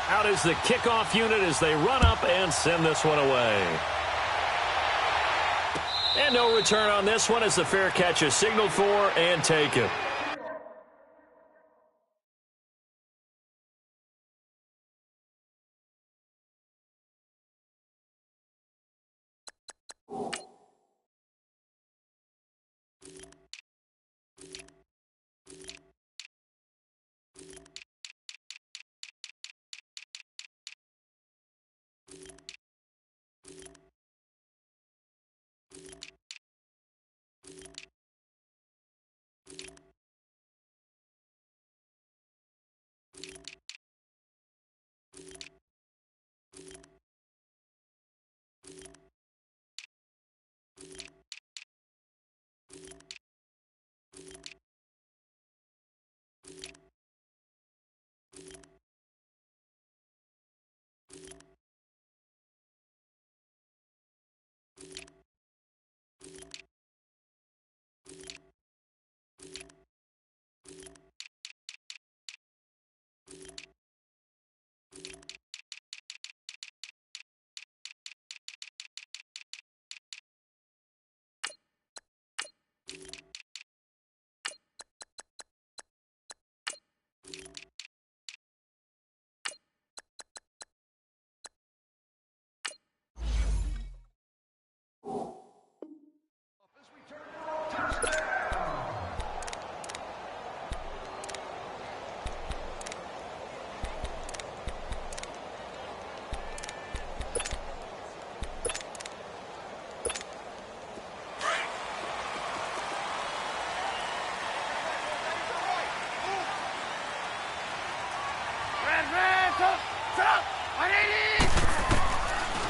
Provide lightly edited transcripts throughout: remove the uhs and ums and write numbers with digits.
Out is the kickoff unit as they run up and send this one away. And no return on this one as the fair catch is signaled for and taken.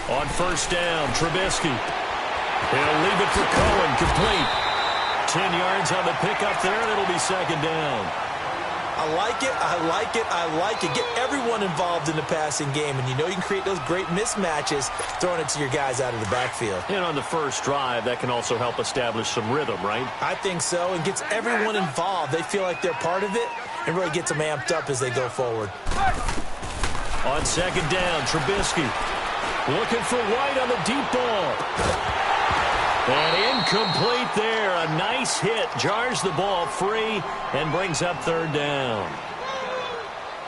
On first down, Trubisky. He'll leave it for Cohen, complete. 10 yards on the pickup there, and it'll be second down. I like it, I like it, I like it. Get everyone involved in the passing game, and you know you can create those great mismatches throwing it to your guys out of the backfield. And on the first drive, that can also help establish some rhythm, right? I think so, and gets everyone involved. They feel like they're part of it, and really gets them amped up as they go forward. On second down, Trubisky. Looking for White on the deep ball. And incomplete there. A nice hit. Jars the ball free and brings up third down.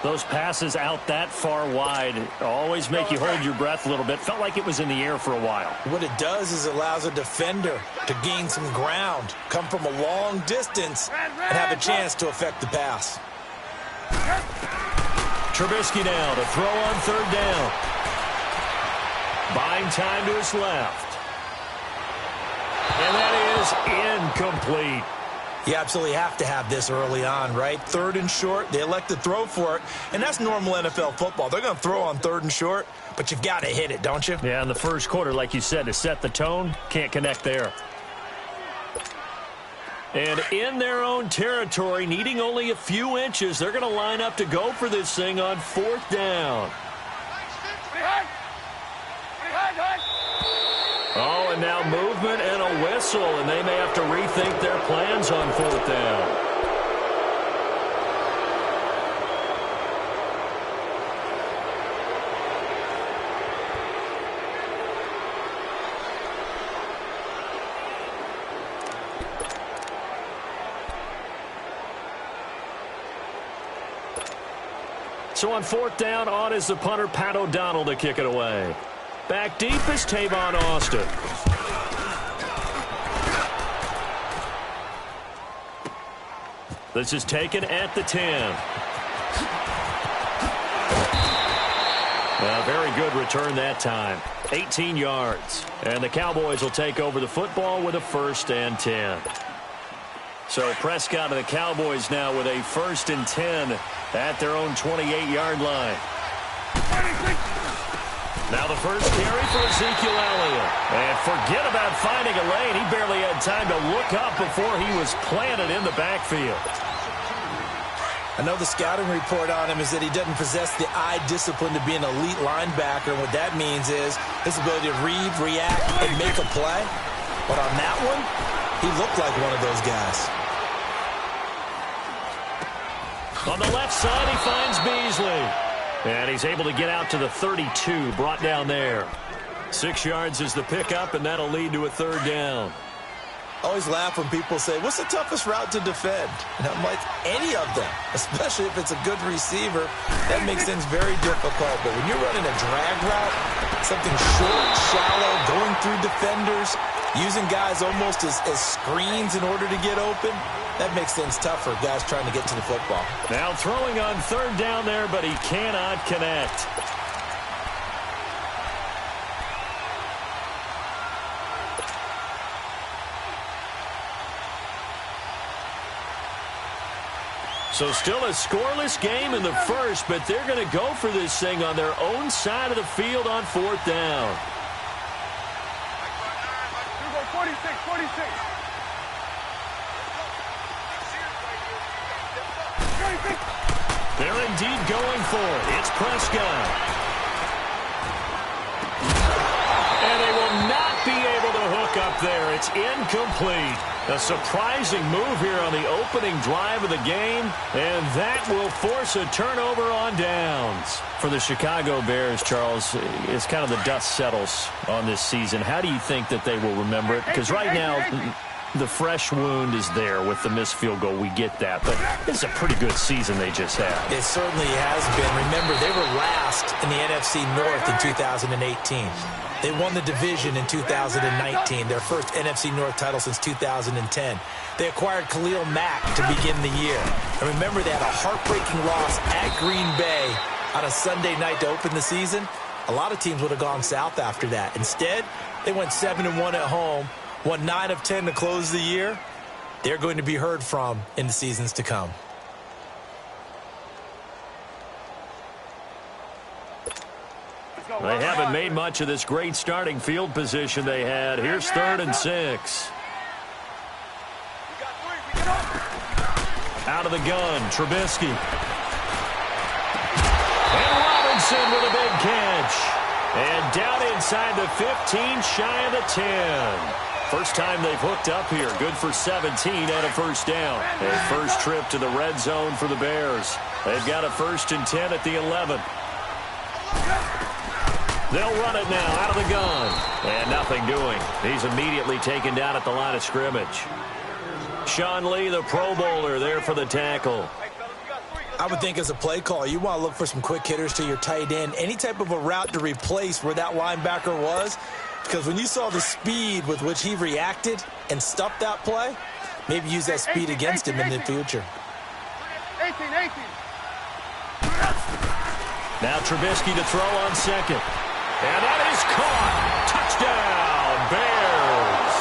Those passes out that far wide always make you hold your breath a little bit. Felt like it was in the air for a while. What it does is it allows a defender to gain some ground, come from a long distance, and have a chance to affect the pass. Trubisky now to throw on third down. Buying time to his left. And that is incomplete. You absolutely have to have this early on, right? Third and short, they elect to throw for it, and that's normal NFL football. They're going to throw on third and short, but you've got to hit it, don't you? Yeah, in the first quarter, like you said, to set the tone, can't connect there. And in their own territory, needing only a few inches, they're going to line up to go for this thing on fourth down. Oh, and now movement and a whistle, and they may have to rethink their plans on fourth down. So on fourth down, on is the punter, Pat O'Donnell, to kick it away. Back deep is Tavon Austin. This is taken at the 10. A very good return that time. 18 yards. And the Cowboys will take over the football with a 1st and 10. So Prescott and the Cowboys now with a 1st and 10 at their own 28-yard line. Now the first carry for Ezekiel Elliott. And forget about finding a lane. He barely had time to look up before he was planted in the backfield. I know the scouting report on him is that he doesn't possess the eye discipline to be an elite linebacker. And what that means is his ability to read, react, and make a play. But on that one, he looked like one of those guys. On the left side, he finds Beasley. And he's able to get out to the 32, brought down there. 6 yards is the pickup, and that'll lead to a third down. I always laugh when people say, what's the toughest route to defend? And I'm like, any of them, especially if it's a good receiver. That makes things very difficult. But when you're running a drag route, something short, shallow, going through defenders, using guys almost as screens in order to get open, that makes things tough for guys trying to get to the football. Now throwing on third down there, but he cannot connect. So still a scoreless game in the first, but they're going to go for this thing on their own side of the field on fourth down. 46. They're indeed going for it. It's Prescott. And they will not be able to hook up there. It's incomplete. A surprising move here on the opening drive of the game, and that will force a turnover on downs. For the Chicago Bears, Charles, it's kind of the dust settles on this season. How do you think that they will remember it? Because right now, the fresh wound is there with the missed field goal. We get that, but it's a pretty good season they just had. It certainly has been. Remember, they were last in the NFC North in 2018. They won the division in 2019, their first NFC North title since 2010. They acquired Khalil Mack to begin the year. And remember, they had a heartbreaking loss at Green Bay on a Sunday night to open the season. A lot of teams would have gone south after that. Instead, they went 7-1 at home, won 9 of 10 to close the year. They're going to be heard from in the seasons to come. They haven't made much of this great starting field position they had. Here's 3rd and 6. Out of the gun, Trubisky. And Robinson with a big catch. And down inside the 15, shy of the 10. First time they've hooked up here. Good for 17 and a first down. A first trip to the red zone for the Bears. They've got a 1st and 10 at the 11. They'll run it now out of the gun. And nothing doing. He's immediately taken down at the line of scrimmage. Sean Lee, the Pro Bowler, there for the tackle. I would think as a play call, you want to look for some quick hitters to your tight end. Any type of a route to replace where that linebacker was. Because when you saw the speed with which he reacted and stuffed that play, maybe use that speed against him in the future. 18. Now Trubisky to throw on second. And that is caught. Touchdown, Bears.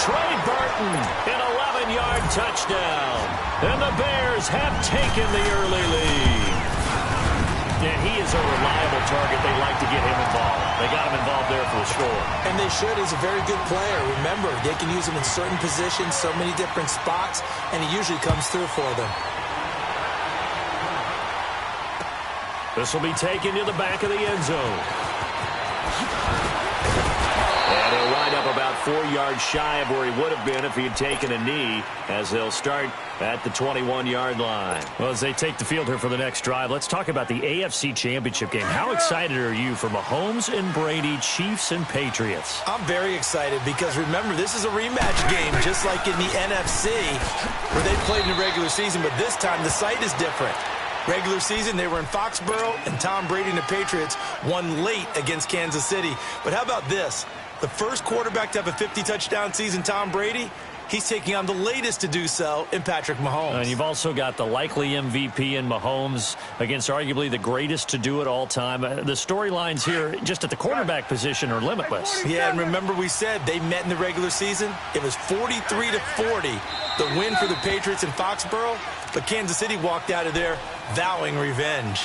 Trey Burton, an 11-yard touchdown. And the Bears have taken the early lead. And he is a reliable target. They like to get him involved. They got him involved there for the score. And they should. He's a very good player. Remember, they can use him in certain positions, so many different spots, and he usually comes through for them. This will be taken to the back of the end zone. And he'll wind up about 4 yards shy of where he would have been if he had taken a knee, as they'll start at the 21-yard line. Well, as they take the field here for the next drive, let's talk about the AFC Championship game. How excited are you for Mahomes and Brady, Chiefs and Patriots? I'm very excited because, remember, this is a rematch game, just like in the NFC, where they played in the regular season, but this time the site is different. Regular season, they were in Foxborough, and Tom Brady and the Patriots won late against Kansas City. But how about this? The first quarterback to have a 50-touchdown season, Tom Brady, he's taking on the latest to do so in Patrick Mahomes. And you've also got the likely MVP in Mahomes against arguably the greatest to do it all time. The storylines here just at the quarterback position are limitless. Yeah, and remember we said they met in the regular season. It was 43-40, the win for the Patriots in Foxborough. But Kansas City walked out of there vowing revenge.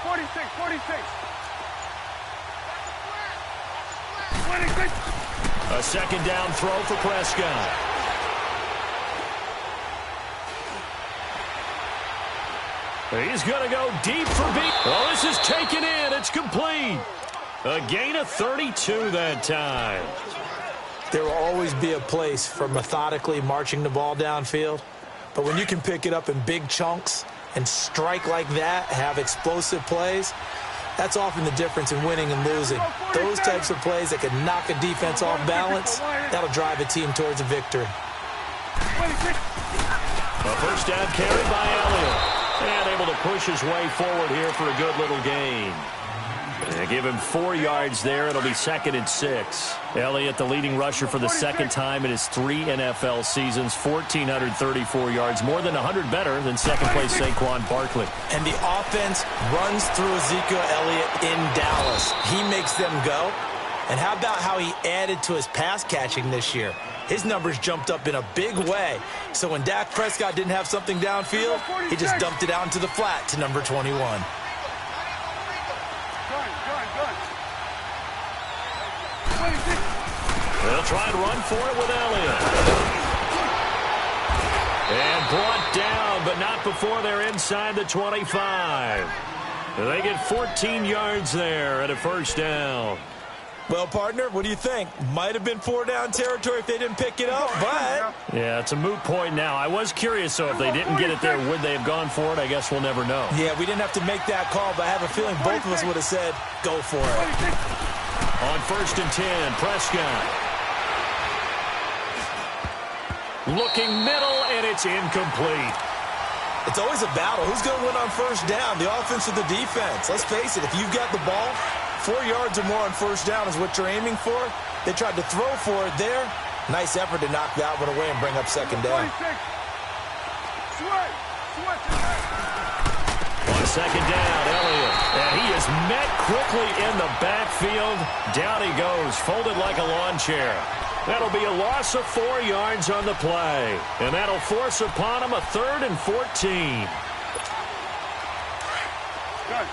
46, 46. 26. A second down throw for Prescott. He's going to go deep for B. Oh, this is taken in. It's complete. A gain of 32 that time. There will always be a place for methodically marching the ball downfield. But when you can pick it up in big chunks and strike like that, have explosive plays, that's often the difference in winning and losing. Those types of plays that can knock a defense off balance, that'll drive a team towards a victory. A first down carry by Elliott. And able to push his way forward here for a good little gain. They give him 4 yards there. It'll be 2nd and 6. Elliott, the leading rusher for the second time in his 3 NFL seasons. 1,434 yards, more than 100 better than second-place Saquon Barkley. And the offense runs through Ezekiel Elliott in Dallas. He makes them go. And how about how he added to his pass catching this year? His numbers jumped up in a big way. So when Dak Prescott didn't have something downfield, he just dumped it out into the flat to number 21. They'll try and run for it with Elliott. And brought down, but not before they're inside the 25. They get 14 yards there at a first down. Well, partner, what do you think? Might have been 4-down territory if they didn't pick it up, but... Yeah, it's a moot point now. I was curious, so if they didn't get it there, would they have gone for it? I guess we'll never know. Yeah, we didn't have to make that call, but I have a feeling both of us would have said, go for it. On 1st and 10, Prescott. Looking middle, and it's incomplete. It's always a battle. Who's going to win on first down, the offense or the defense? Let's face it, if you've got the ball, 4 yards or more on first down is what you're aiming for. They tried to throw for it there. Nice effort to knock that one away and bring up second down. On second down, Elliott. And he is met quickly in the backfield. Down he goes, folded like a lawn chair. That'll be a loss of 4 yards on the play. And that'll force upon him a 3rd and 14. Good.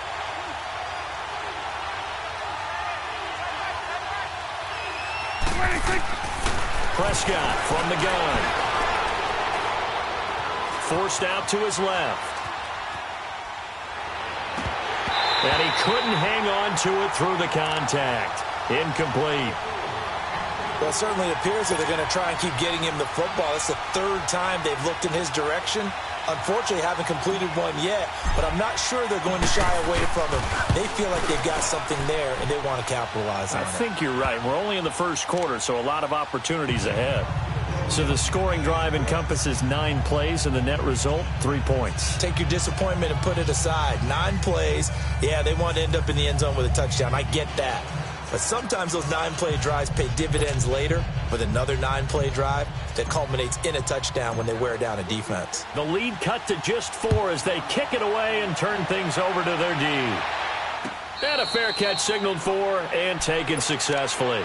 Prescott from the gun. Forced out to his left. And he couldn't hang on to it through the contact. Incomplete. Well, it certainly appears that they're going to try and keep getting him the football. It's the 3rd time they've looked in his direction. Unfortunately, haven't completed one yet, but I'm not sure they're going to shy away from him. They feel like they've got something there, and they want to capitalize on it. I think you're right. We're only in the first quarter, so a lot of opportunities ahead. So the scoring drive encompasses 9 plays, and the net result, 3 points. Take your disappointment and put it aside. 9 plays. Yeah, they want to end up in the end zone with a touchdown. I get that. But sometimes those 9-play drives pay dividends later with another 9-play drive that culminates in a touchdown when they wear down a defense. The lead cut to just 4 as they kick it away and turn things over to their D. And a fair catch signaled for and taken successfully.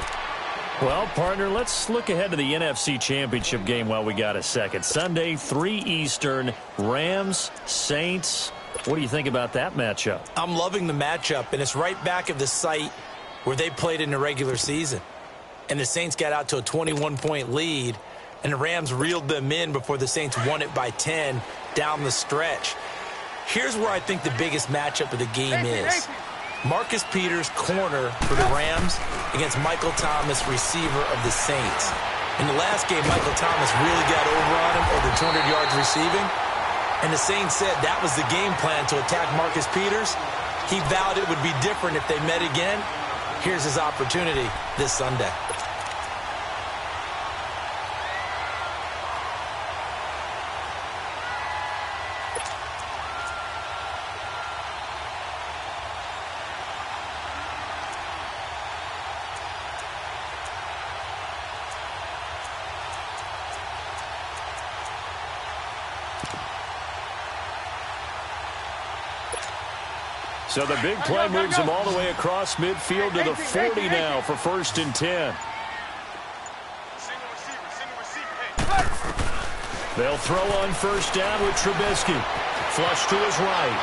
Well, partner, let's look ahead to the NFC Championship game while we got a second. Sunday, 3 Eastern, Rams, Saints. What do you think about that matchup? I'm loving the matchup, and it's right back at the site where they played in the regular season. And the Saints got out to a 21-point lead, and the Rams reeled them in before the Saints won it by 10 down the stretch. Here's where I think the biggest matchup of the game is. Marcus Peters, corner for the Rams, against Michael Thomas, receiver of the Saints. In the last game, Michael Thomas really got over on him, over 200 yards receiving. And the Saints said that was the game plan, to attack Marcus Peters. He vowed it would be different if they met again. Here's his opportunity this Sunday. So the big play moves him all the way across midfield to the 40 now for 1st and 10. They'll throw on first down with Trubisky. Flush to his right.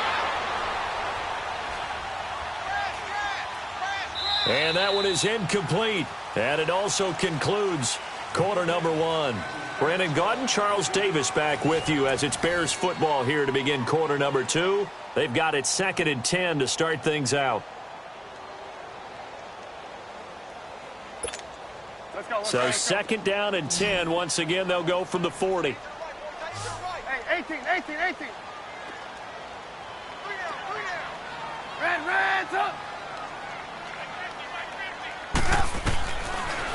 And that one is incomplete. And it also concludes quarter number one. Brandon Gaudin, Charles Davis back with you as it's Bears football here to begin quarter number two. They've got it 2nd and 10 to start things out. So 2nd down and 10. Once again, they'll go from the 40. Hey, 18. Reds up.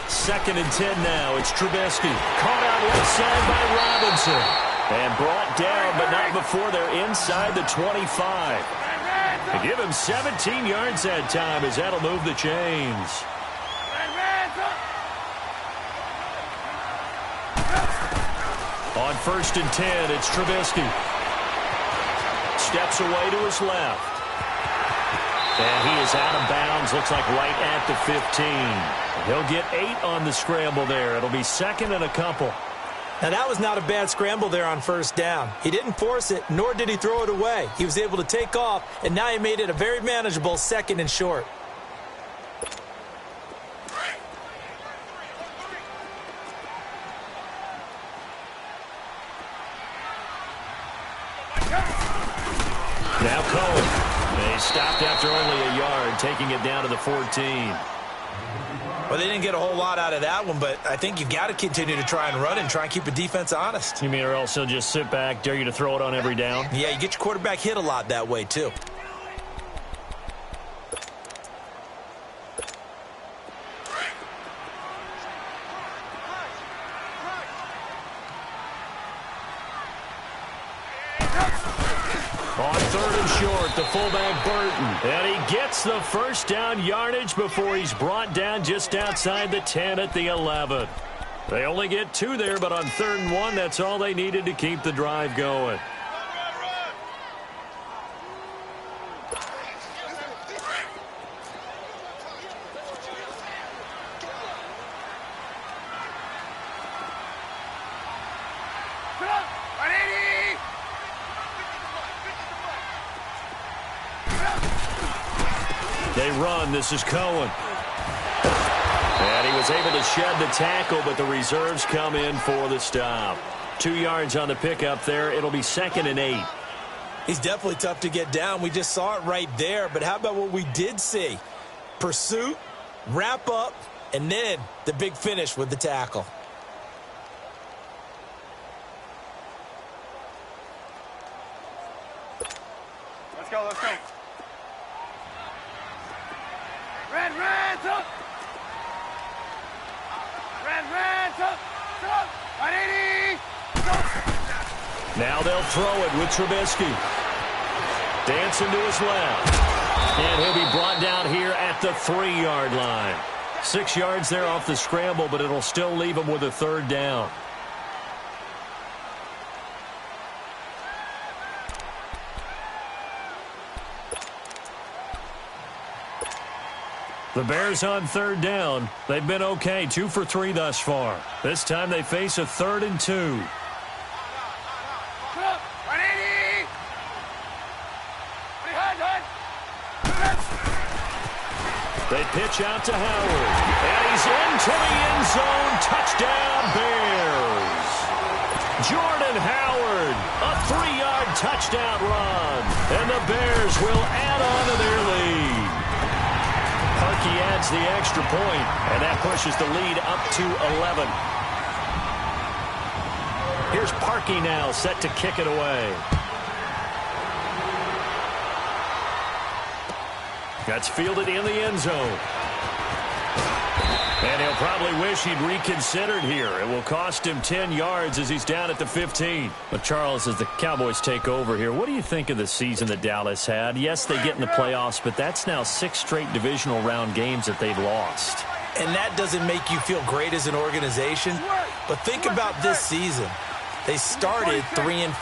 2nd and 10 now. It's Trubisky. Caught out left side by Robinson. And brought down, but not before they're inside the 25. They give him 17 yards that time as that'll move the chains. On 1st and 10, it's Trubisky. Steps away to his left. And he is out of bounds, looks like right at the 15. He'll get 8 on the scramble there. It'll be 2nd and a couple. Now, that was not a bad scramble there on 1st down. He didn't force it, nor did he throw it away. He was able to take off, and now he made it a very manageable 2nd and short. Now Cohen. They stopped after only a yard, taking it down to the 14. Well, they didn't get a whole lot out of that one, but I think you've got to continue to try and run and try and keep the defense honest. You mean or else they'll just sit back, dare you to throw it on every down? Yeah, you get your quarterback hit a lot that way, too. On 3rd and short, the fullback Burton. And he gets the 1st down yardage before he's brought down just outside the 10 at the 11. They only get 2 there, but on 3rd and 1, that's all they needed to keep the drive going. They run. This is Cohen. And he was able to shed the tackle, but the reserves come in for the stop. 2 yards on the pickup there. It'll be 2nd and 8. He's definitely tough to get down. We just saw it right there. But how about what we did see? Pursuit, wrap up, and then the big finish with the tackle. Let's go. Reds up. Reds up. 180. Now they'll throw it with Trubisky. Dancing to his left. And he'll be brought down here at the 3-yard line. 6 yards there off the scramble, but it'll still leave him with a 3rd down. The Bears on 3rd down. They've been okay, 2 for 3 thus far. This time they face a 3rd and 2. 180. They pitch out to Howard. And he's into the end zone. Touchdown, Bears. Jordan Howard, a 3-yard touchdown run. And the Bears will add on to their lead. Parkey adds the extra point, and that pushes the lead up to 11. Here's Parkey now, set to kick it away. That's fielded in the end zone. And he'll probably wish he'd reconsidered here. It will cost him 10 yards as he's down at the 15. But Charles, as the Cowboys take over here, what do you think of the season that Dallas had? Yes, they get in the playoffs, but that's now 6 straight divisional round games that they've lost. And that doesn't make you feel great as an organization. But think about this season. They started 3-5.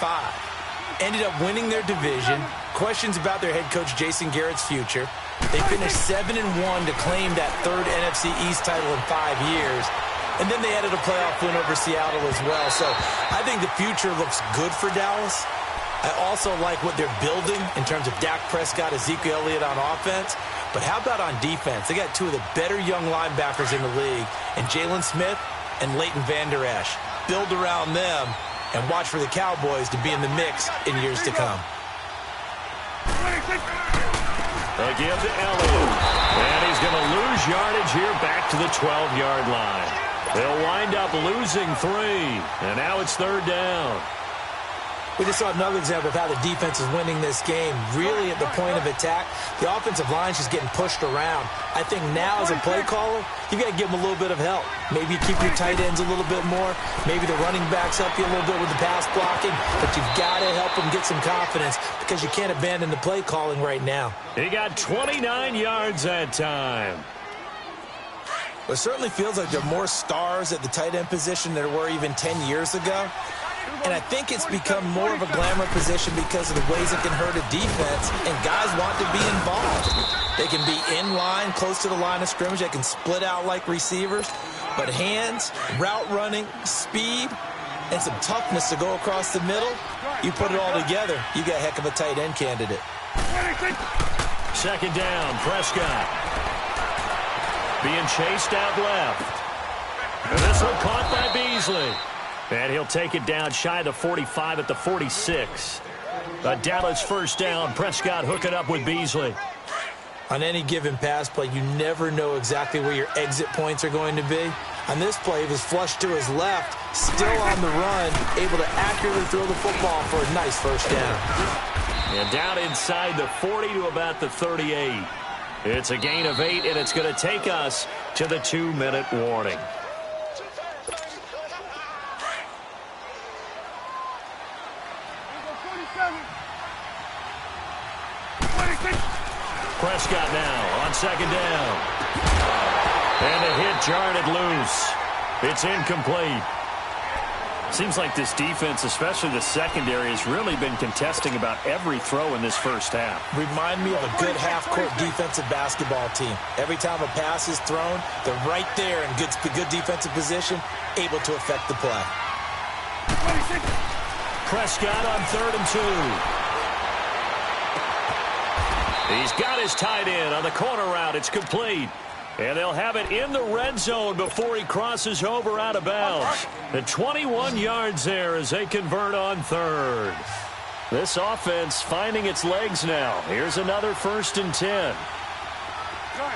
Ended up winning their division. Questions about their head coach Jason Garrett's future. They finished 7-1 to claim that 3rd NFC East title in 5 years. And then they added a playoff win over Seattle as well. So I think the future looks good for Dallas. I also like what they're building in terms of Dak Prescott, Ezekiel Elliott on offense. But how about on defense? They got two of the better young linebackers in the league, and Jalen Smith and Leighton Vander Esch. Build around them and watch for the Cowboys to be in the mix in years to come. A give to Elliott. And he's going to lose yardage here back to the 12-yard line. They'll wind up losing 3. And now it's 3rd down. We just saw another example of how the defense is winning this game. Really at the point of attack, the offensive line's just getting pushed around. I think now as a play caller, you've got to give them a little bit of help. Maybe you keep your tight ends a little bit more. Maybe the running backs help you a little bit with the pass blocking. But you've got to help them get some confidence because you can't abandon the play calling right now. He got 29 yards that time. It certainly feels like there are more stars at the tight end position than there were even 10 years ago. And I think it's become more of a glamour position because of the ways it can hurt a defense, and guys want to be involved. They can be in line, close to the line of scrimmage. They can split out like receivers. But hands, route running, speed, and some toughness to go across the middle, you put it all together, you got a heck of a tight end candidate. 2nd down, Prescott. Being chased out left. And this one caught by Beasley. And he'll take it down shy of the 45 at the 46. A Dallas 1st down. Prescott hooking up with Beasley. On any given pass play, you never know exactly where your exit points are going to be. On this play, he was flushed to his left, still on the run, able to accurately throw the football for a nice 1st down. And down inside the 40 to about the 38. It's a gain of 8, and it's going to take us to the 2-minute warning. Prescott now on 2nd down. And the hit jarred it loose. It's incomplete. Seems like this defense, especially the secondary, has really been contesting about every throw in this first half. Remind me of a good half-court defensive basketball team. Every time a pass is thrown, they're right there in good defensive position, able to affect the play. Prescott on 3rd and 2. He's got his tight end on the corner route. It's complete. And they'll have it in the red zone before he crosses over out of bounds. The 21 yards there as they convert on 3rd. This offense finding its legs now. Here's another 1st and 10. Gun.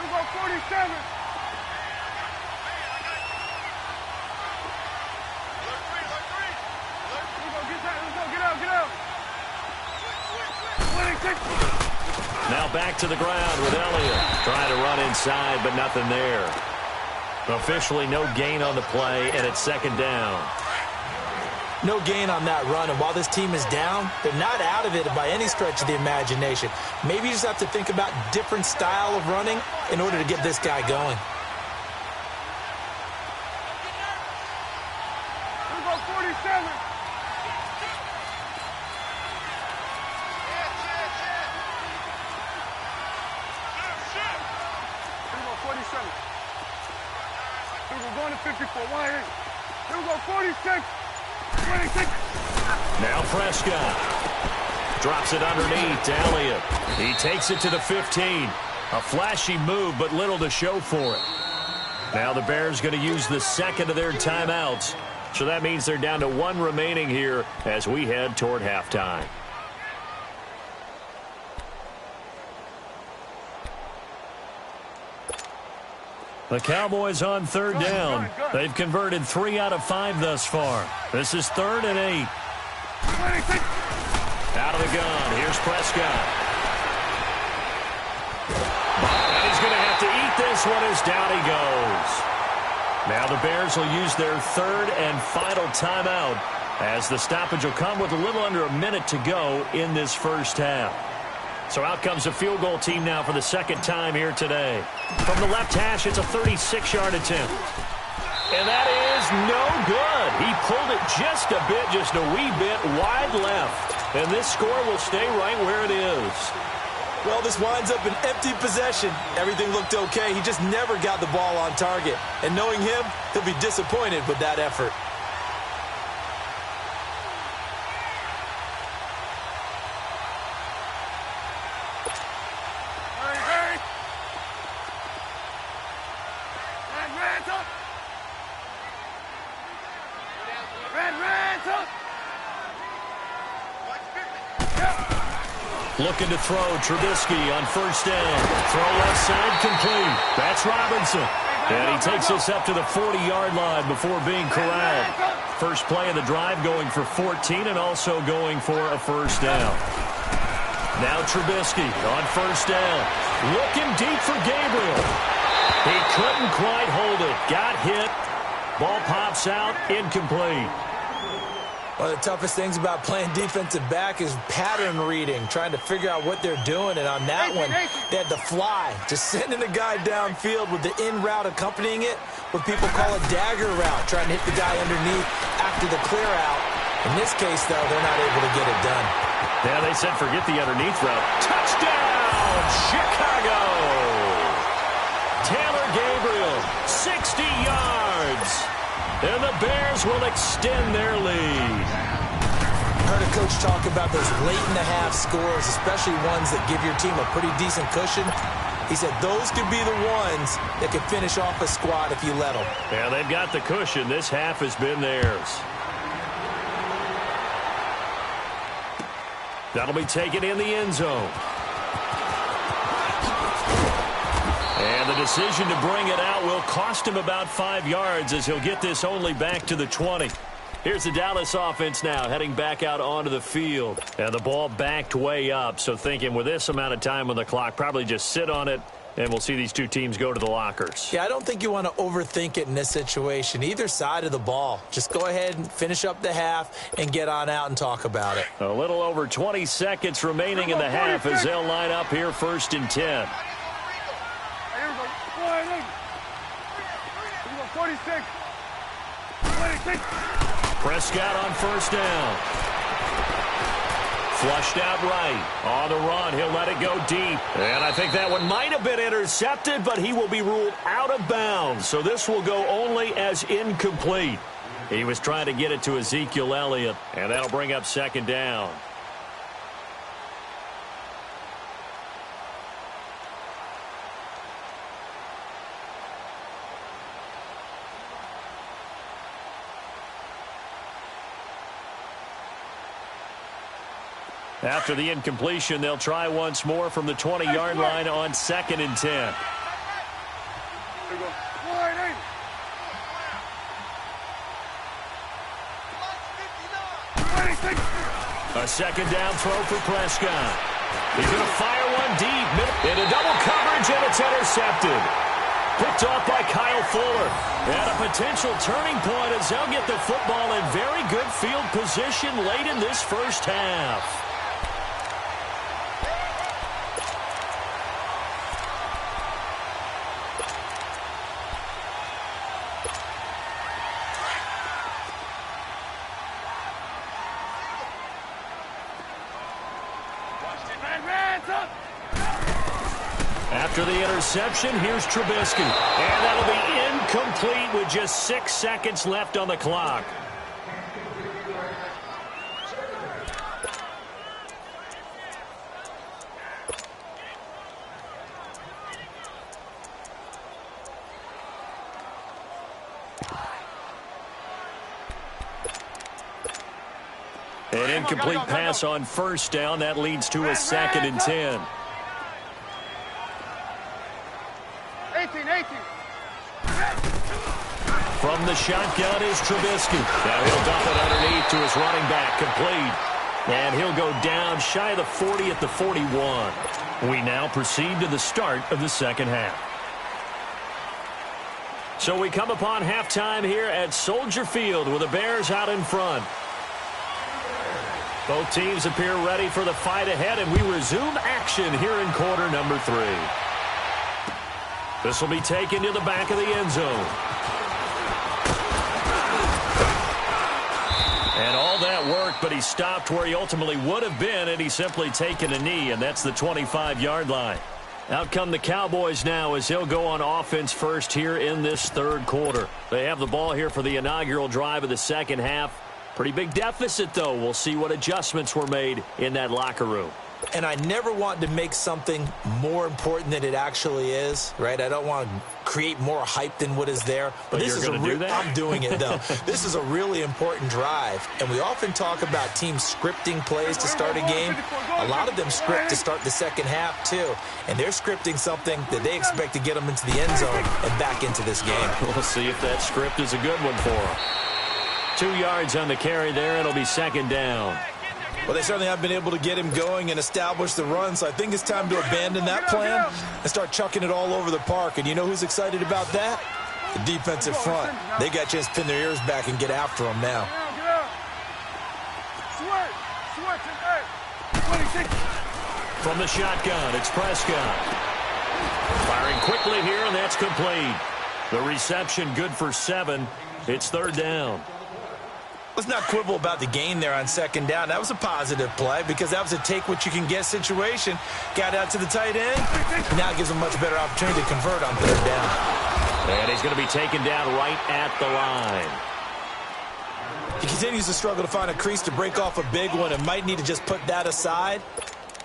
We go 47. Get out. Now back to the ground with Elliott. Trying to run inside, but nothing there. Officially no gain on the play, and it's 2nd down. No gain on that run, and while this team is down, they're not out of it by any stretch of the imagination. Maybe you just have to think about different style of running in order to get this guy going. We go 47. We're going to 54. 1-8. Here we go, 46. 26. Now Prescott drops it underneath to Elliott. He takes it to the 15. A flashy move, but little to show for it. Now the Bears going to use the 2nd of their timeouts. So that means they're down to 1 remaining here as we head toward halftime. The Cowboys on 3rd down. They've converted 3 out of 5 thus far. This is 3rd and 8. Out of the gun. Here's Prescott. And he's going to have to eat this one as down he goes. Now the Bears will use their 3rd and final timeout as the stoppage will come with a little under a minute to go in this first half. So out comes the field goal team now for the 2nd time here today. From the left hash, it's a 36-yard attempt. And that is no good. He pulled it just a wee bit wide left. And this score will stay right where it is. Well, this winds up an empty possession. Everything looked okay. He just never got the ball on target. And knowing him, he'll be disappointed with that effort. Looking to throw, Trubisky on first down. Throw left side, complete. That's Robinson. And he takes us up to the 40-yard line before being corralled. First play of the drive going for 14 and also going for a first down. Now Trubisky on first down. Looking deep for Gabriel. He couldn't quite hold it. Got hit. Ball pops out, incomplete. One of the toughest things about playing defensive back is pattern reading, trying to figure out what they're doing. And on that one, they had the fly, just sending the guy downfield with the in route accompanying it, what people call a dagger route, trying to hit the guy underneath after the clear out. In this case, though, they're not able to get it done. Yeah, they said forget the underneath route. Touchdown, Chicago! Taylor Gabriel, 60 yards. And the Bears will extend their lead. I heard a coach talk about those late-in-the-half scores, especially ones that give your team a pretty decent cushion. He said those could be the ones that could finish off a squad if you let them. Yeah, they've got the cushion. This half has been theirs. That'll be taken in the end zone. And the decision to bring it out will cost him about 5 yards as he'll get this only back to the 20. Here's the Dallas offense now heading back out onto the field. And the ball backed way up, so thinking with this amount of time on the clock, probably just sit on it, and we'll see these two teams go to the lockers. Yeah, I don't think you want to overthink it in this situation. Either side of the ball. Just go ahead and finish up the half and get on out and talk about it. A little over 20 seconds remaining in the half as they'll line up here first and 10. 46. Prescott on first down. Flushed out right. On the run, he'll let it go deep. And I think that one might have been intercepted, but he will be ruled out of bounds. So this will go only as incomplete. He was trying to get it to Ezekiel Elliott, and that'll bring up second down. After the incompletion, they'll try once more from the 20-yard line on second and 10. A second down throw for Prescott. He's going to fire one deep into double coverage, and it's intercepted. Picked off by Kyle Fuller. And a potential turning point as they'll get the football in very good field position late in this first half. After the interception, here's Trubisky. And that'll be incomplete with just 6 seconds left on the clock. An incomplete pass on first down. That leads to a second and 10. 18. From the shotgun is Trubisky. Now he'll dump it underneath to his running back, complete. And he'll go down shy of the 40 at the 41. We now proceed to the start of the second half. So we come upon halftime here at Soldier Field with the Bears out in front. Both teams appear ready for the fight ahead, and we resume action here in quarter number 3. This will be taken to the back of the end zone. And all that worked, but he stopped where he ultimately would have been, and he's simply taken a knee, and that's the 25-yard line. Out come the Cowboys now as they'll go on offense first here in this third quarter. They have the ball here for the inaugural drive of the second half. Pretty big deficit, though. We'll see what adjustments were made in that locker room. And I never want to make something more important than it actually is, right? I don't want to create more hype than what is there. But this is I'm doing it, though. This is a really important drive. And we often talk about teams scripting plays to start a game. A lot of them script to start the second half, too. And they're scripting something that they expect to get them into the end zone and back into this game. We'll see if that script is a good one for them. 2 yards on the carry there. It'll be second down. Well, they certainly have been able to get him going and establish the run, so I think it's time to abandon that plan and start chucking it all over the park. And you know who's excited about that? The defensive front. They got a chance to pin their ears back and get after him now. From the shotgun, it's Prescott. Firing quickly here, and that's complete. The reception good for 7. It's third down. Let's not quibble about the gain there on second down. That was a positive play because that was a take-what-you-can-get situation. Got out to the tight end. Now it gives him a much better opportunity to convert on third down. And he's going to be taken down right at the line. He continues to struggle to find a crease to break off a big one and might need to just put that aside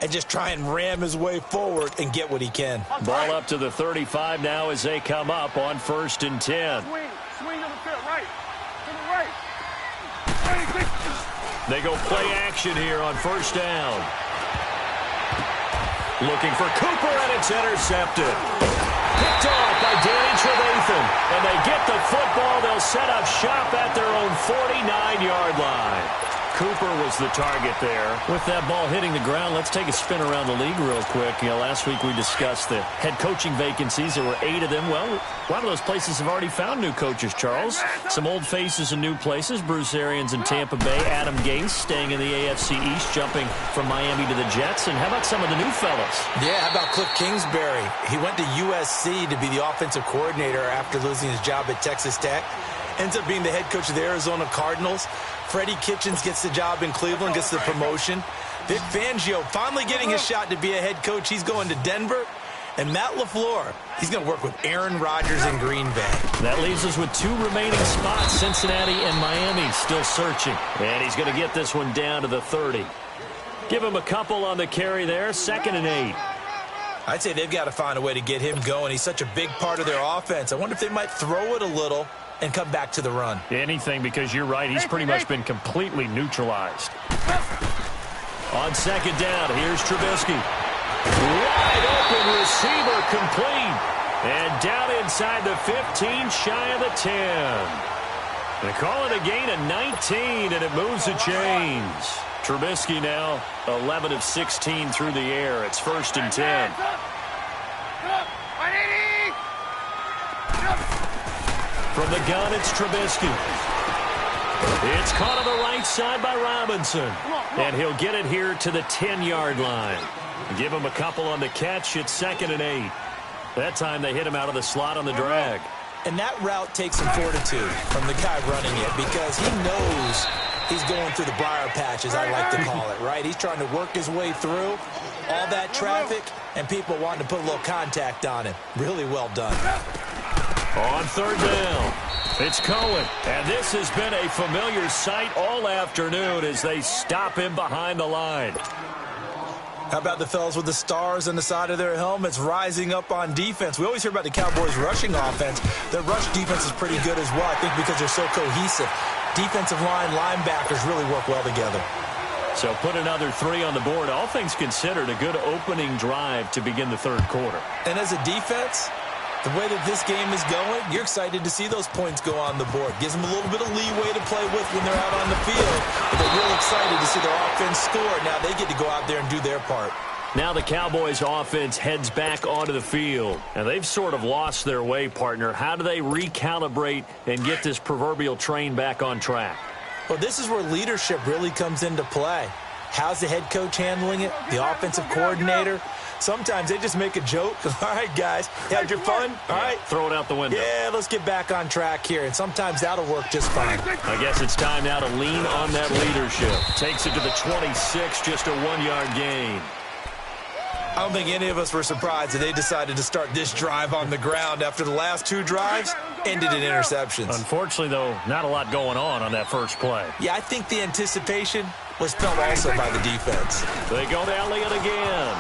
and just try and ram his way forward and get what he can. Ball up to the 35 now as they come up on 1st and 10. Swing to the field, right. To the right. They go play action here on 1st down. Looking for Cooper, and it's intercepted. Picked off by Danny Trevathan. And they get the football. They'll set up shop at their own 49-yard line. Cooper was the target there. With that ball hitting the ground, let's take a spin around the league real quick. You know, last week we discussed the head coaching vacancies. There were 8 of them. Well, a lot of those places have already found new coaches, Charles. Some old faces in new places. Bruce Arians in Tampa Bay. Adam Gase staying in the AFC East, jumping from Miami to the Jets. And how about some of the new fellas? Yeah, how about Cliff Kingsbury? He went to USC to be the offensive coordinator after losing his job at Texas Tech. Ends up being the head coach of the Arizona Cardinals. Freddie Kitchens gets the job in Cleveland, gets the promotion. Vic Fangio finally getting his shot to be a head coach. He's going to Denver. And Matt LaFleur, he's going to work with Aaron Rodgers in Green Bay. That leaves us with 2 remaining spots, Cincinnati and Miami still searching. And he's going to get this one down to the 30. Give him a couple on the carry there, 2nd and 8. I'd say they've got to find a way to get him going. He's such a big part of their offense. I wonder if they might throw it a little and come back to the run. Anything, because you're right. He's pretty much been completely neutralized. On 2nd down, here's Trubisky. Wide open receiver complete. And down inside the 15, shy of the 10. They call it a gain of 19, and it moves the chains. Trubisky now 11 of 16 through the air. It's 1st and 10. From the gun, it's Trubisky. It's caught on the right side by Robinson. And he'll get it here to the 10-yard line. Give him a couple on the catch. It's 2nd and 8. That time they hit him out of the slot on the drag. And that route takes some fortitude from the guy running it because he knows he's going through the briar patch, as I like to call it, right? He's trying to work his way through all that traffic and people wanting to put a little contact on him. Really well done. On 3rd down, it's Cohen. And this has been a familiar sight all afternoon as they stop him behind the line. How about the fellas with the stars on the side of their helmets rising up on defense? We always hear about the Cowboys' rushing offense. Their rush defense is pretty good as well, I think, because they're so cohesive. Defensive line, linebackers really work well together. So put another 3 on the board. All things considered, a good opening drive to begin the 3rd quarter. And as a defense, the way that this game is going, you're excited to see those points go on the board. Gives them a little bit of leeway to play with when they're out on the field. But they're real excited to see their offense score. Now they get to go out there and do their part. Now the Cowboys offense heads back onto the field. And they've sort of lost their way, partner. How do they recalibrate and get this proverbial train back on track? Well, this is where leadership really comes into play. How's the head coach handling it? The offensive coordinator? Sometimes they just make a joke. All right, guys, had your fun? All right. Throw it out the window. Yeah, let's get back on track here. And sometimes that'll work just fine. I guess it's time now to lean on that leadership. Takes it to the 26, just a 1-yard gain. I don't think any of us were surprised that they decided to start this drive on the ground after the last 2 drives ended in interceptions. Unfortunately, though, not a lot going on that first play. Yeah, I think the anticipation was felt also by the defense. They go to Elliott again.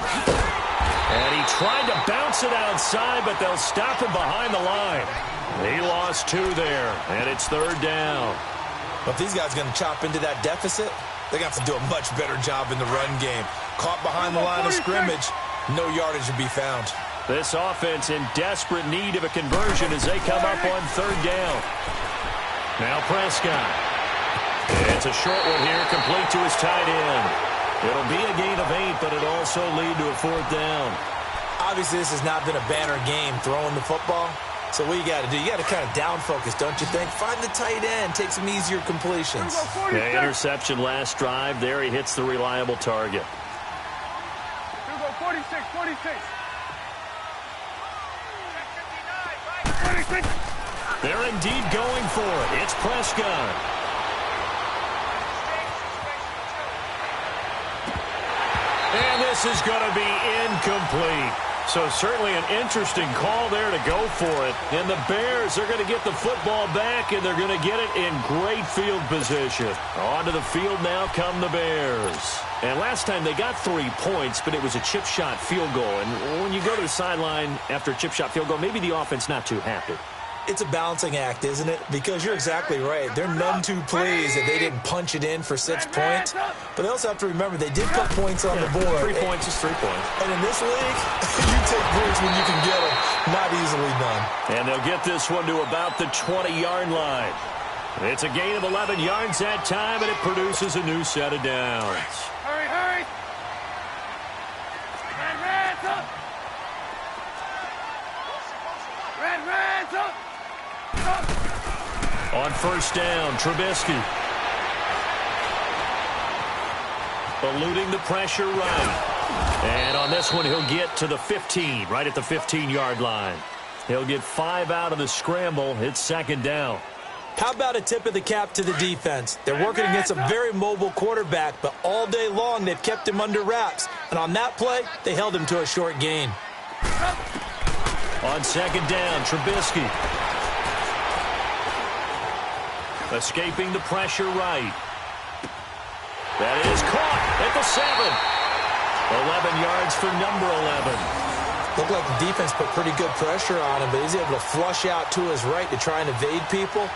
And he tried to bounce it outside, but they'll stop him behind the line. He lost 2 there, and it's 3rd down. But if these guys are going to chop into that deficit, they're going to have to do a much better job in the run game. Caught behind the line of scrimmage, no yardage to be found. This offense in desperate need of a conversion as they come up on 3rd down. Now Prescott. It's a short one here, complete to his tight end. It'll be a gain of 8, but it'll also lead to a 4th down. Obviously, this has not been a banner game throwing the football. So what you got to do, you got to kind of down focus, don't you think? Find the tight end, take some easier completions. Yeah, interception last drive. There he hits the reliable target. 46. They're indeed going for it. It's Prescott. And this is going to be incomplete. So certainly an interesting call there to go for it. And the Bears are going to get the football back, and they're going to get it in great field position. Onto the field now come the Bears. And last time they got 3 points, but it was a chip shot field goal. And when you go to the sideline after a chip shot field goal, maybe the offense not too happy. It's a balancing act, isn't it? Because you're exactly right. They're none too pleased that they didn't punch it in for 6 points. But they also have to remember they did put points on the board. 3 points is 3 points. And in this league, you take points when you can get them. Not easily done. And they'll get this one to about the 20-yard line. It's a gain of 11 yards that time, and it produces a new set of downs. Hurry. Red up. On 1st down, Trubisky. Eluding the pressure right. And on this one, he'll get to the 15, right at the 15-yard line. He'll get 5 out of the scramble. It's 2nd down. How about a tip of the cap to the defense? They're working against a very mobile quarterback, but all day long they've kept him under wraps. And on that play, they held him to a short gain. On 2nd down, Trubisky. Escaping the pressure right. That is caught at the 7. 11 yards for number 11. Looked like the defense put pretty good pressure on him, but he's able to flush out to his right to try and evade people.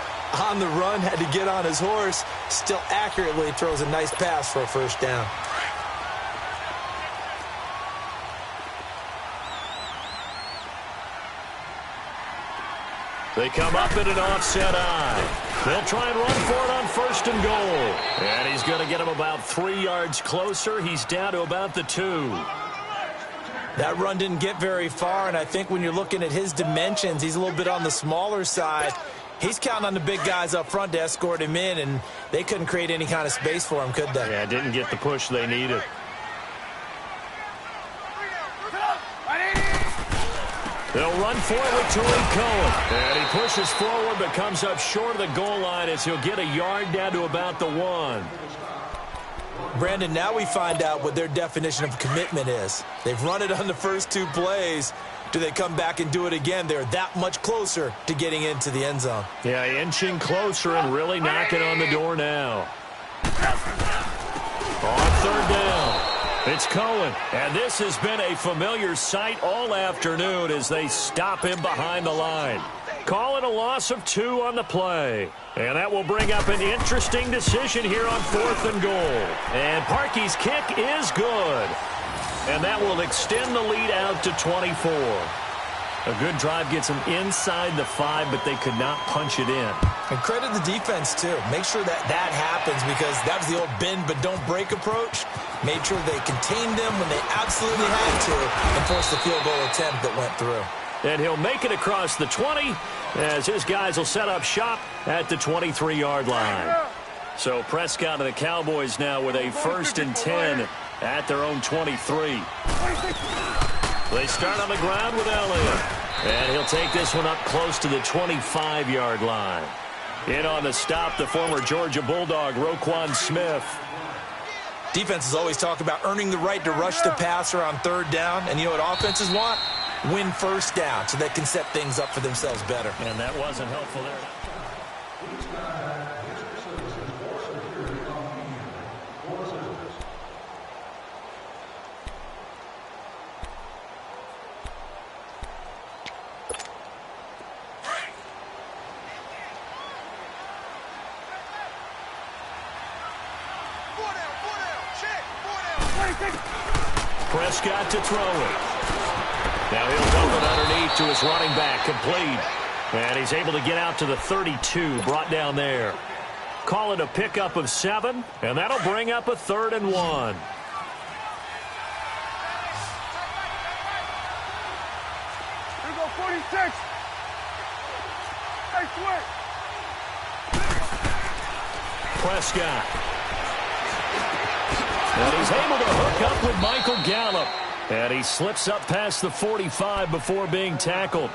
On the run, had to get on his horse. Still accurately throws a nice pass for a 1st down. They come up in an offset eye. They'll try and run for it on 1st and goal. And he's going to get him about 3 yards closer. He's down to about the 2. That run didn't get very far, and I think when you're looking at his dimensions, he's a little bit on the smaller side. He's counting on the big guys up front to escort him in, and they couldn't create any kind of space for him, could they? Yeah, didn't get the push they needed. They'll run for it with Tariq Cohen. And he pushes forward but comes up short of the goal line as he'll get a yard down to about the 1. Brandon, now we find out what their definition of commitment is. They've run it on the first 2 plays. Do they come back and do it again? They're that much closer to getting into the end zone. Yeah, inching closer and really knocking on the door now. On 3rd down. It's Cohen, and this has been a familiar sight all afternoon as they stop him behind the line. Calling a loss of 2 on the play. And that will bring up an interesting decision here on 4th and goal. And Parkey's kick is good. And that will extend the lead out to 24. A good drive gets them inside the 5, but they could not punch it in. And credit the defense, too. Make sure that happens because that was the old bend but don't break approach. Made sure they contained them when they absolutely had to and forced the field goal attempt that went through. And he'll make it across the 20 as his guys will set up shop at the 23-yard line. So Prescott and the Cowboys now with a 1st and 10 at their own 23. They start on the ground with Elliott. And he'll take this one up close to the 25-yard line. In on the stop, the former Georgia Bulldog, Roquan Smith. Defenses always talk about earning the right to rush the passer on third down. And you know what offenses want? Win first down so they can set things up for themselves better. And that wasn't helpful there. Prescott to throw it. Now he'll dump it underneath to his running back, complete. And he's able to get out to the 32, brought down there. Call it a pickup of 7, and that'll bring up a 3rd and 1. Here we go, 46. Hey, switch. Prescott. And he's able to hook up with Michael Gallup. And he slips up past the 45 before being tackled.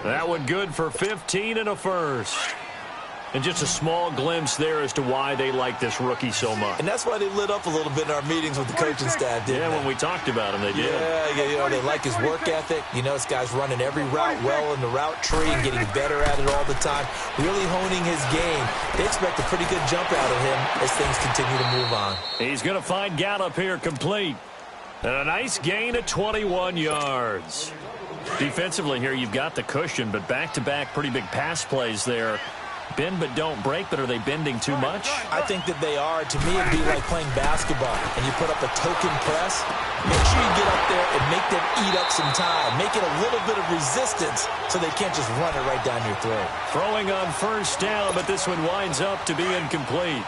That one good for 15 and a first. And just a small glimpse there as to why they like this rookie so much. And that's why they lit up a little bit in our meetings with the coaching staff, didn't they? Yeah, when we talked about him, they did. Yeah, you know, they like his work ethic. You know, this guy's running every route well in the route tree and getting better at it all the time, really honing his game. They expect a pretty good jump out of him as things continue to move on. He's going to find Gallup here complete. And a nice gain of 21 yards. Defensively here, you've got the cushion, but back-to-back pretty big pass plays there. Bend but don't break, but are they bending too much? I think that they are. To me, it'd be like playing basketball, and you put up a token press. Make sure you get up there and make them eat up some time. Make it a little bit of resistance so they can't just run it right down your throat. Throwing on first down, but this one winds up to be incomplete.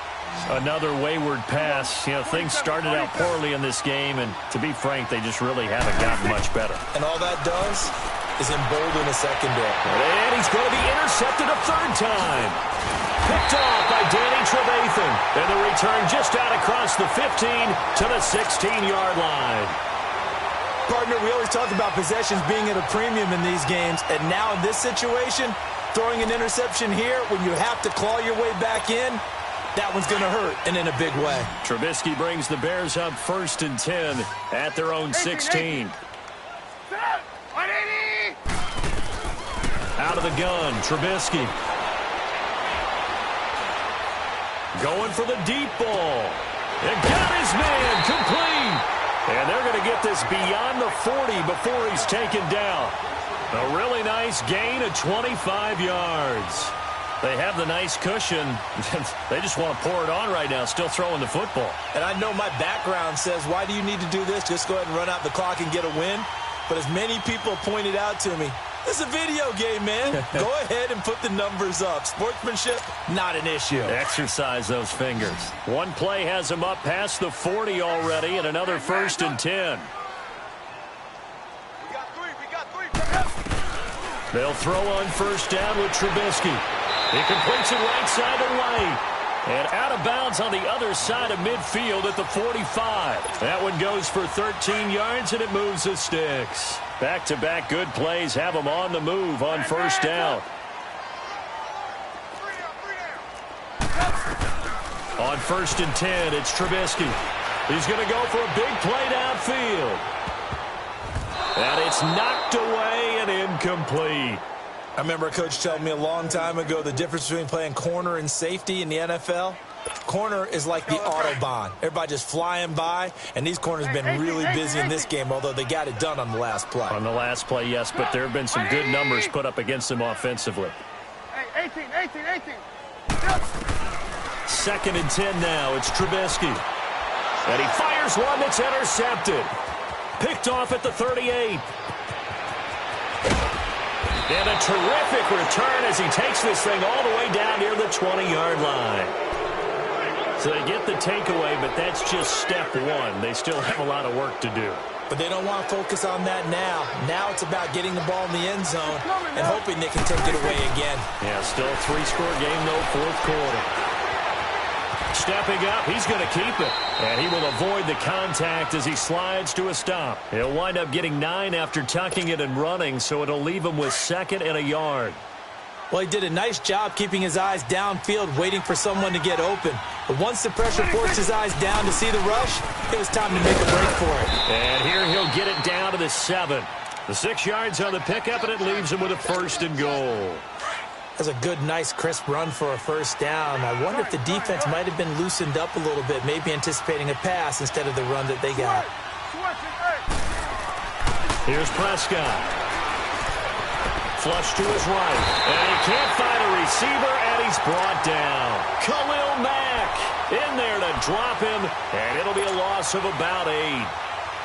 Another wayward pass. You know, things started out poorly in this game, and to be frank, they just really haven't gotten much better. And all that does is embolden a secondary. And he's going to be intercepted a 3rd time. Picked off by Danny Trevathan. And the return just out across the 15 to the 16-yard line. Partner, we always talk about possessions being at a premium in these games, and now in this situation, throwing an interception here when you have to claw your way back in, that one's going to hurt, and in a big way. Trubisky brings the Bears up 1st and 10 at their own 16. Out of the gun, Trubisky. Going for the deep ball. And got his man complete. And they're going to get this beyond the 40 before he's taken down. A really nice gain of 25 yards. They have the nice cushion. They just want to pour it on right now, still throwing the football. And I know my background says, why do you need to do this? Just go ahead and run out the clock and get a win. But as many people pointed out to me, this is a video game, man. Go ahead and put the numbers up. Sportsmanship, not an issue. Exercise those fingers. One play has him up past the 40 already, and another 1st and 10. We got three. They'll throw on first down with Trubisky. He completes it right side to right. And out of bounds on the other side of midfield at the 45. That one goes for 13 yards, and it moves the sticks. Back-to-back good plays have them on the move on first down. On 1st and 10, it's Trubisky. He's going to go for a big play downfield. And it's knocked away and incomplete. I remember a coach telling me a long time ago the difference between playing corner and safety in the NFL. Corner is like the Autobahn. Everybody just flying by, and these corners have been really busy in this game, although they got it done on the last play. On the last play, yes, but there have been some good numbers put up against them offensively. Hey, 18. 2nd and 10 now. It's Trubisky. And he fires one that's intercepted. Picked off at the 38. And a terrific return as he takes this thing all the way down near the 20-yard line. So they get the takeaway, but that's just step one. They still have a lot of work to do. But they don't want to focus on that now. Now it's about getting the ball in the end zone and hoping they can take it away again. Yeah, still a 3-score game, though, 4th quarter. Stepping up, he's going to keep it. And he will avoid the contact as he slides to a stop. He'll wind up getting 9 after tucking it and running, so it'll leave him with 2nd and a yard. Well, he did a nice job keeping his eyes downfield, waiting for someone to get open. But once the pressure forced his eyes down to see the rush, it was time to make a break for it. And here he'll get it down to the 7. The 6 yards on the pickup, and it leaves him with a 1st and goal. That's a good, nice, crisp run for a 1st down. I wonder if the defense might have been loosened up a little bit, maybe anticipating a pass instead of the run that they got. Here's Prescott. Flush to his right, and he can't find a receiver, and he's brought down. Khalil Mack in there to drop him, and it'll be a loss of about 8.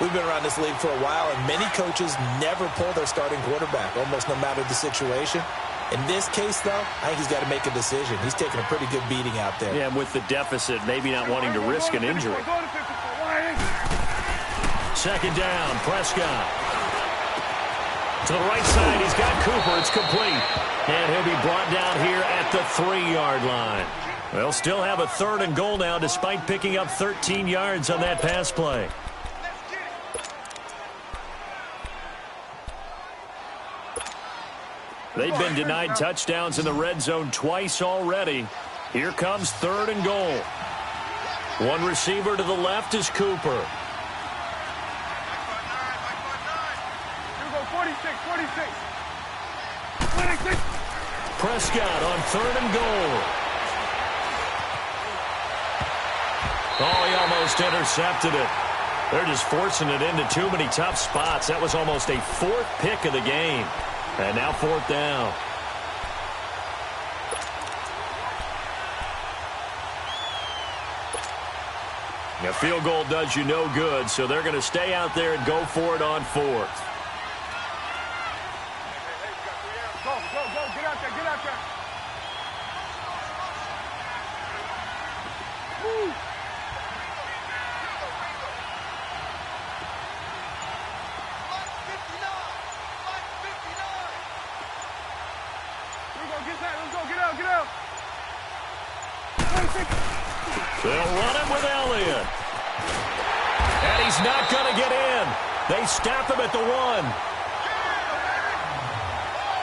We've been around this league for a while, and many coaches never pull their starting quarterback, almost no matter the situation. In this case, though, I think he's got to make a decision. He's taking a pretty good beating out there. Yeah, with the deficit, maybe not wanting to risk an injury. 2nd down, Prescott. To the right side, he's got Cooper. It's complete. And he'll be brought down here at the 3-yard line. They'll still have a 3rd and goal now, despite picking up 13 yards on that pass play. They've been denied touchdowns in the red zone twice already. Here comes 3rd and goal. One receiver to the left is Cooper. 46. Prescott on 3rd and goal. Oh, he almost intercepted it. They're just forcing it into too many tough spots. That was almost a 4th pick of the game. And now 4th down. A field goal does you no good, so they're going to stay out there and go for it on 4th. Go. Get out there. Woo. Get out. They'll run it with Elliott. And he's not going to get in. They stop him at the 1.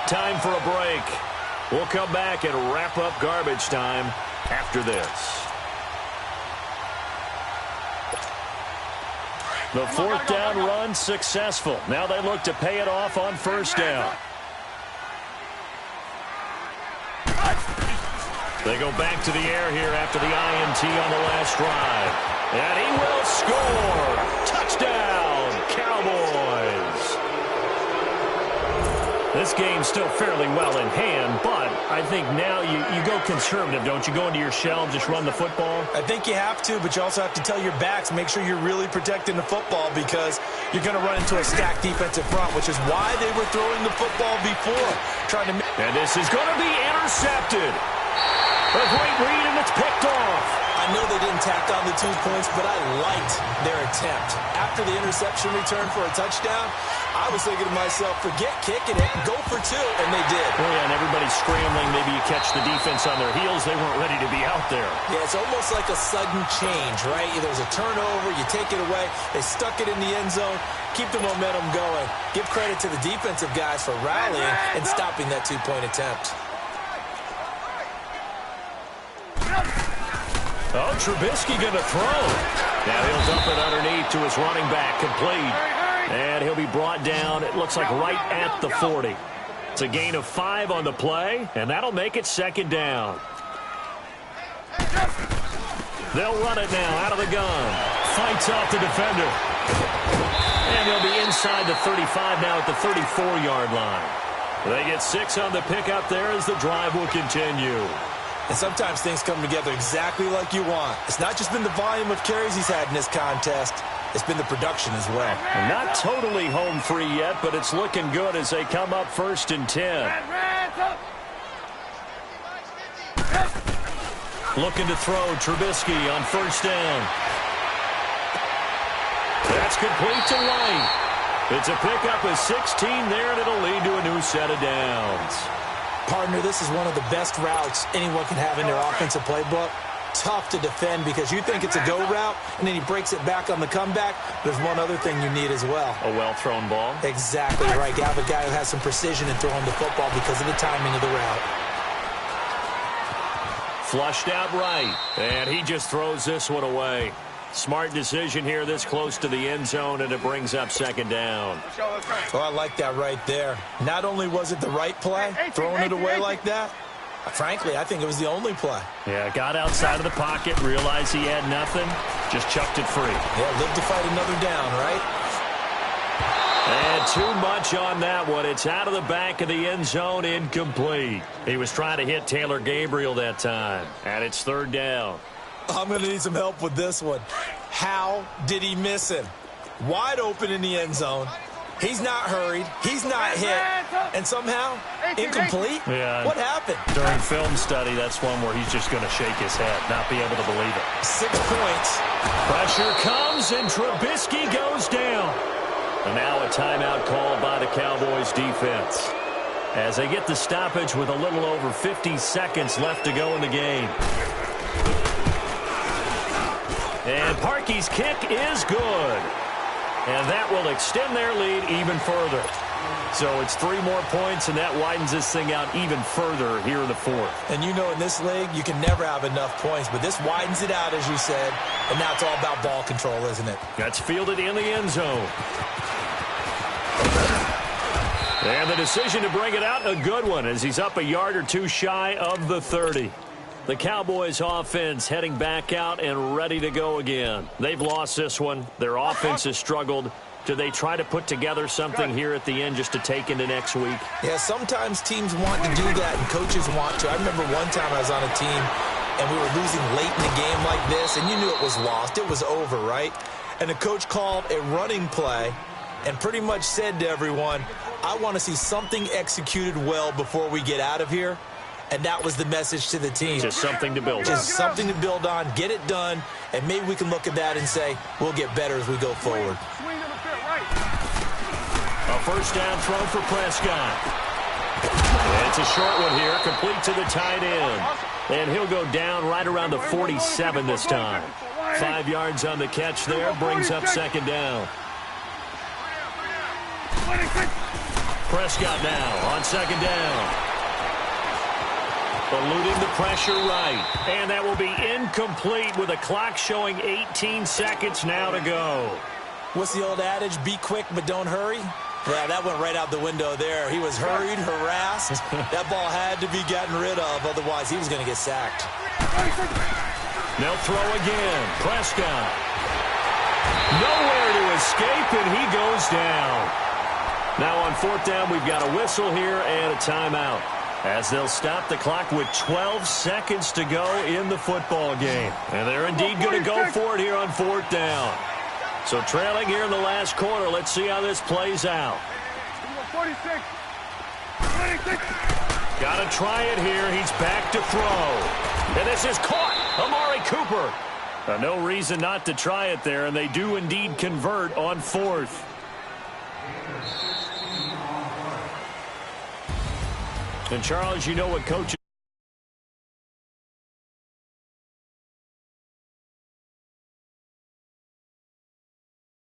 Time for a break. We'll come back and wrap up garbage time after this. The 4th down run successful. Now they look to pay it off on 1st down. They go back to the air here after the INT on the last drive. And he will score. Touchdown, Cowboys. This game's still fairly well in hand, but I think now you go conservative, don't you? Go into your shell and just run the football? I think you have to, but you also have to tell your backs, make sure you're really protecting the football because you're going to run into a stacked defensive front, which is why they were throwing the football before. And this is going to be intercepted. A great read, and it's picked off. I know they didn't tack on the 2 points, but I liked their attempt. After the interception return for a touchdown, I was thinking to myself, forget kicking it, go for 2, and they did. Oh, yeah, and everybody's scrambling. Maybe you catch the defense on their heels. They weren't ready to be out there. Yeah, it's almost like a sudden change, right? There's a turnover, you take it away, they stuck it in the end zone, keep the momentum going. Give credit to the defensive guys for rallying and stopping that 2-point attempt. Oh, Trubisky going to throw. Now he'll dump it underneath to his running back, complete. And he'll be brought down, it looks like right at the 40. It's a gain of 5 on the play, and that'll make it 2nd down. They'll run it now out of the gun. Fights off the defender. And they'll be inside the 35 now at the 34-yard line. They get 6 on the pickup there as the drive will continue. And sometimes things come together exactly like you want. It's not just been the volume of carries he's had in this contest. It's been the production as well. Not totally home free yet, but it's looking good as they come up 1st and 10. Looking to throw Trubisky on 1st down. That's complete to White. It's a pickup of 16 there, and it'll lead to a new set of downs. Partner, this is one of the best routes anyone can have in their offensive playbook. Tough to defend because you think it's a go route, and then he breaks it back on the comeback. There's one other thing you need as well. A well-thrown ball? Exactly right. You have a guy who has some precision in throwing the football because of the timing of the route. Flushed out right. And he just throws this one away. Smart decision here this close to the end zone, and it brings up second down. Oh, I like that right there. Not only was it the right play, throwing it away like that, frankly, I think it was the only play. Yeah, got outside of the pocket, realized he had nothing, just chucked it free. Yeah, live to fight another down, right? And too much on that one. It's out of the back of the end zone, incomplete. He was trying to hit Taylor Gabriel that time, and it's third down. I'm going to need some help with this one. How did he miss him? Wide open in the end zone. He's not hurried. He's not hit. And somehow, incomplete? Yeah. What happened? During film study, that's one where he's just going to shake his head, not be able to believe it. 6 points. Pressure comes, and Trubisky goes down. And now a timeout called by the Cowboys defense, as they get the stoppage with a little over 50 seconds left to go in the game. And Parkey's kick is good. And that will extend their lead even further. So it's 3 more points, and that widens this thing out even further here in the fourth. And you know, in this league, you can never have enough points, but this widens it out, as you said, and now it's all about ball control, isn't it? That's fielded in the end zone. And the decision to bring it out, a good one, as he's up a yard or two shy of the 30. The Cowboys offense heading back out and ready to go again. They've lost this one. Their offense has struggled. Do they try to put together something here at the end just to take into next week? Yeah, sometimes teams want to do that and coaches want to. I remember one time I was on a team and we were losing late in the game like this, and you knew it was lost. It was over, right? And the coach called a running play and pretty much said to everyone, I want to see something executed well before we get out of here. And that was the message to the team. Just something to build on. Just something to build on, get it done, and maybe we can look at that and say, we'll get better as we go forward. A first down throw for Prescott. It's a short one here, complete to the tight end. And he'll go down right around the 47 this time. 5 yards on the catch there, brings up second down. Prescott now on second down. Eluding the pressure right. And that will be incomplete with a clock showing 18 seconds now to go. What's the old adage? Be quick, but don't hurry? Yeah, that went right out the window there. He was hurried, harassed. That ball had to be gotten rid of, otherwise he was going to get sacked. They'll throw again. Prescott. Nowhere to escape, and he goes down. Now on fourth down, we've got a whistle here and a timeout, as they'll stop the clock with 12 seconds to go in the football game. And they're indeed going to go for it here on fourth down. So trailing here in the last quarter, let's see how this plays out. 46. Got to try it here. He's back to throw. And this is caught. Amari Cooper. No reason not to try it there, and they do indeed convert on fourth. And Charles, you know what coaches